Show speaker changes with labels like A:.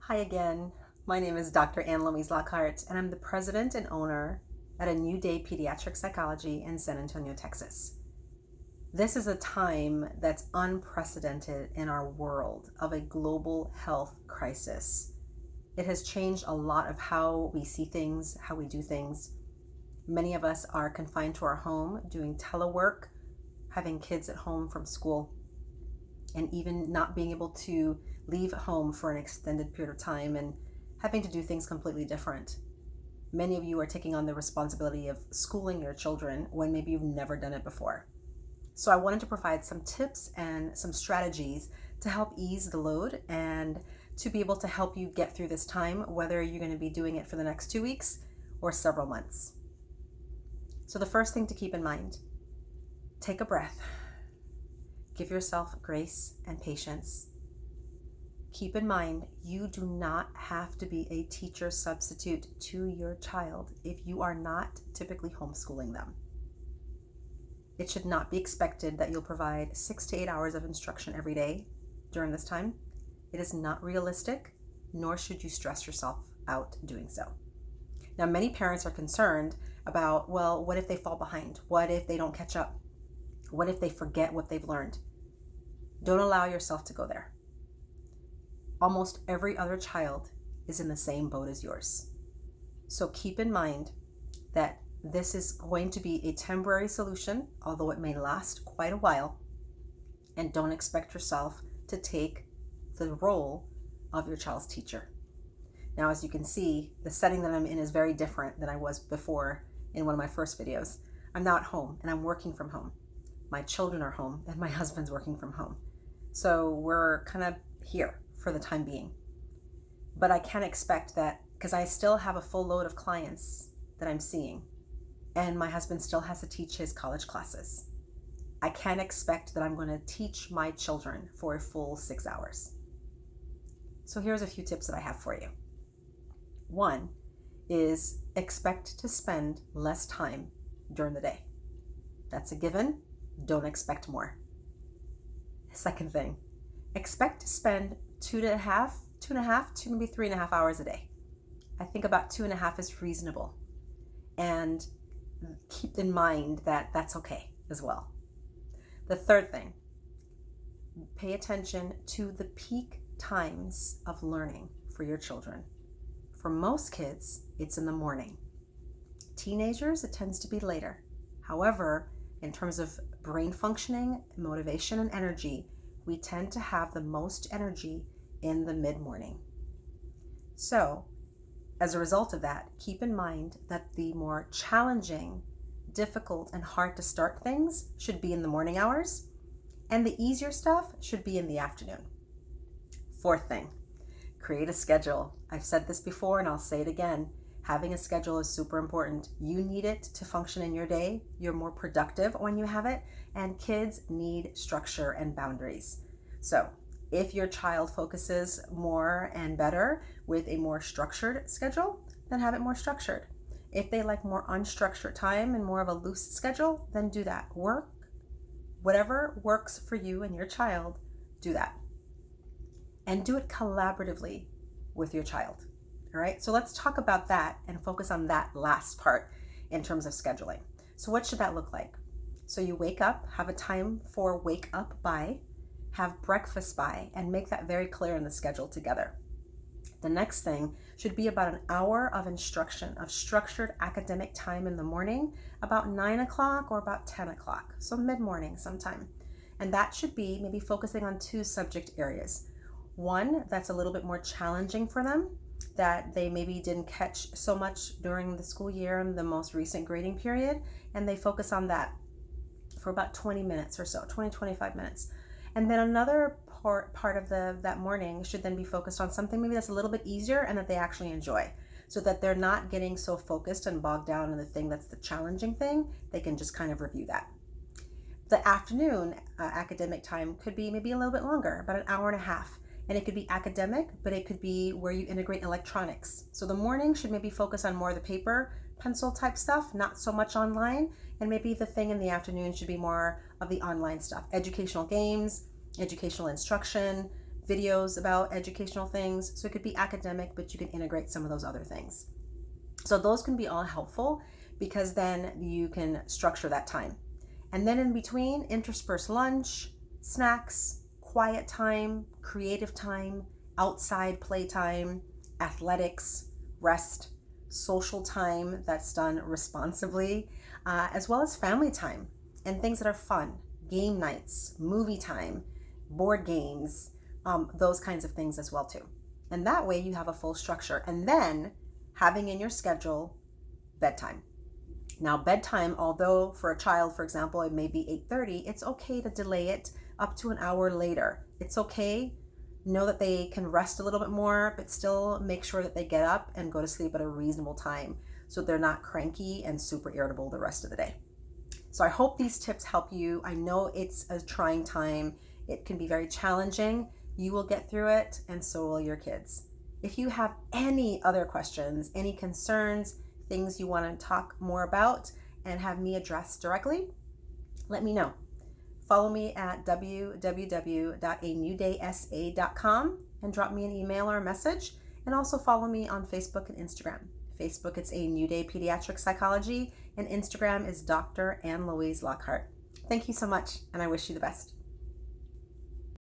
A: Hi again. My name is Dr. Ann-Louise, and I'm the president and owner at A New Day Pediatric Psychology in San Antonio, Texas. This is a time that's unprecedented in our world of a global health crisis. It has changed a lot of how we see things, how we do things. Many of us are confined to our home, doing telework, having kids at home from school, and even not being able to leave home for an extended period of time and having to do things completely different. Many of you are taking on the responsibility of schooling your children when maybe you've never done it before. So I wanted to provide some tips and some strategies to help ease the load and to be able to help you get through this time, whether you're going to be doing it for the next 2 weeks or several months. So the first thing to keep in mind, take a breath. Give yourself grace and patience. Keep in mind, you do not have to be a teacher substitute to your child if you are not typically homeschooling them. It should not be expected that you'll provide 6 to 8 hours of instruction every day during this time. It is not realistic, nor should you stress yourself out doing so. Now, many parents are concerned about, well, what if they fall behind? What if they don't catch up? What if they forget what they've learned? Don't allow yourself to go there. Almost every other child is in the same boat as yours. So keep in mind that this is going to be a temporary solution, although it may last quite a while, and don't expect yourself to take the role of your child's teacher. Now, as you can see, the setting that I'm in is very different than I was before in one of my first videos. I'm now at home and I'm working from home. My children are home and my husband's working from home. So we're kind of here for the time being. But I can't expect that because I still have a full load of clients that I'm seeing and my husband still has to teach his college classes. I can't expect that I'm going to teach my children for a full 6 hours. So here's a few tips that I have for you. One is expect to spend less time during the day. That's a given. Don't expect more. Second thing, expect to spend 2.5 to maybe 3.5 hours a day. I think about 2.5 is reasonable. And keep in mind that that's okay as well. The third thing, pay attention to the peak times of learning for your children. For most kids, it's in the morning. Teenagers, it tends to be later. However, in terms of brain functioning, motivation, and energy, we tend to have the most energy in the mid-morning. So, as a result of that, keep in mind that the more challenging, difficult, and hard to start things should be in the morning hours, and the easier stuff should be in the afternoon. Fourth thing, create a schedule. I've said this before and I'll say it again. Having a schedule is super important. You need it to function in your day. You're more productive when you have it, and kids need structure and boundaries. So if your child focuses more and better with a more structured schedule, then have it more structured. If they like more unstructured time and more of a loose schedule, then do that. Whatever works for you and your child, do that. And do it collaboratively with your child. All right, so let's talk about that and focus on that last part in terms of scheduling. So what should that look like? So you wake up, have a time for wake up by, have breakfast by, and make that very clear in the schedule together. The next thing should be about an hour of instruction, of structured academic time in the morning, about 9 o'clock or about 10 o'clock, so mid-morning sometime. And that should be maybe focusing on 2 subject areas. One that's a little bit more challenging for them, that they maybe didn't catch so much during the school year and the most recent grading period, and they focus on that for about 20 minutes or so, 25 minutes. And then another part of that morning should then be focused on something maybe that's a little bit easier and that they actually enjoy, so that they're not getting so focused and bogged down in the thing that's the challenging thing. They can just kind of review that. The afternoon academic time could be maybe a little bit longer, about an hour and a half. And it could be academic, but it could be where you integrate electronics. So the morning should maybe focus on more of the paper, pencil type stuff, not so much online. And maybe the thing in the afternoon should be more of the online stuff. Educational games, educational instruction, videos about educational things. So it could be academic, but you can integrate some of those other things. So those can be all helpful because then you can structure that time. And then in between, intersperse lunch, snacks, quiet time, creative time, outside playtime, athletics, rest, social time that's done responsibly, as well as family time and things that are fun, game nights, movie time, board games, those kinds of things as well too. And that way you have a full structure. And then having in your schedule bedtime. Now bedtime, although for a child, for example, it may be 8:30, it's okay to delay it up to an hour later. It's okay. Know that they can rest a little bit more, but still make sure that they get up and go to sleep at a reasonable time so they're not cranky and super irritable the rest of the day. So I hope these tips help you. I know it's a trying time. It can be very challenging. You will get through it, and so will your kids. If you have any other questions, any concerns, things you want to talk more about and have me address directly, let me know. Follow me at www.anew-day-sa.com and drop me an email or a message. And also follow me on Facebook and Instagram. Facebook, it's A New Day Pediatric Psychology, and Instagram is Dr. Ann-Louise Lockhart. Thank you so much, and I wish you the best.